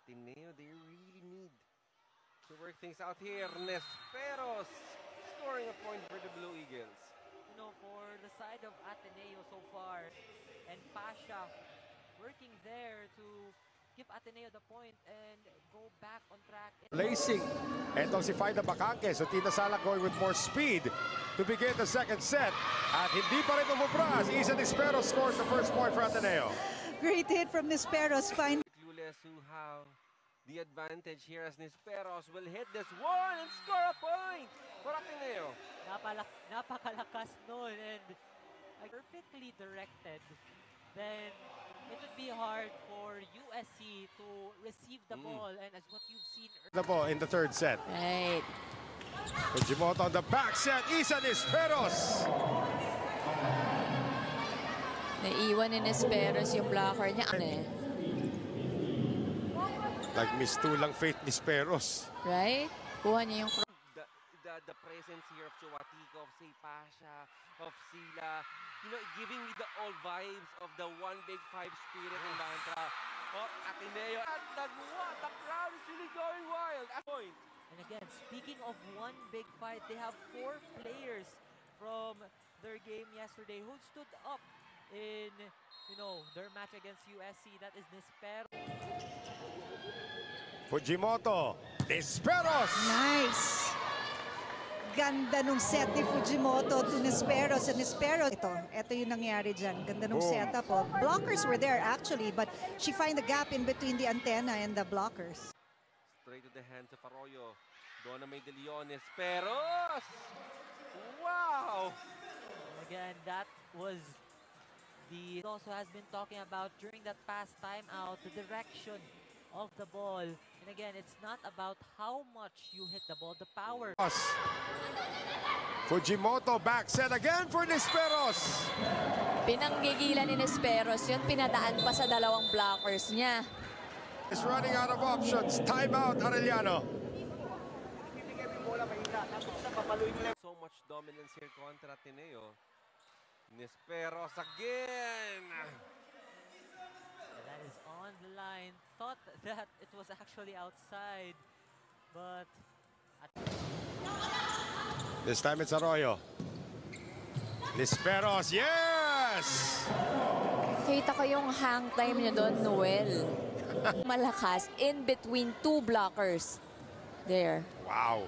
Ateneo, they really need to work things out here. Nesperos scoring a point for the Blue Eagles. You know, for the side of Ateneo so far, and Pasha working there to give Ateneo the point and go back on track. Lacing. Etong si Faida Bacangke. So Tita Sala going with more speed to begin the second set. At hindi pa rin umubras. Isa Nesperos scores the first point for Ateneo. Great hit from Nesperos. Fine. Clueless who have the advantage here as Nesperos will hit this one and score a point for Ateneo. Napakalakas nun and perfectly directed. Then it would be hard for USC to receive the ball, and as what you've seen In the third set. Right. Fujimoto on the back set. Isa Nesperos. Naiwan ni Nesperos yung blocker niya. Nagmistulang Faith Nesperos. Right? Kuha niya yung the presence here of Chuatico, of say Pasha, of Sila, you know, giving me the old vibes of the one big five spirit in Mantra of Ateneo. The crowd is really going wild. At point. And again, speaking of one big fight, they have 4 players from their game yesterday who stood up in, you know, their match against USC. That is Nesperos. Fujimoto. Nesperos. Nice. Ganda nung set ni Fujimoto to Nesperos. And Nesperos, ito yung nangyari dyan. Ganda nung setup. Blockers were there actually, but she find the gap in between the antenna and the blockers. Straight to the hands of Arroyo. Donna May De Leon, Nesperos! Wow! Again, that was the also has been talking about during that past timeout, the direction of the ball. And again, it's not about how much you hit the ball, the power. Fujimoto back set again for Nesperos. pinanggigilan ni Nesperos yun. Pinadaan pa sa dalawang blockers niya. Is running out of options. Timeout, Arellano. So much dominance here contra Ateneo. Nesperos again. That is on the line. Thought that it was actually outside, but This time it's Arroyo. Nesperos, yes! Kita ko yung hang time niya doon, Noel. Malakas in between 2 blockers. There. Wow.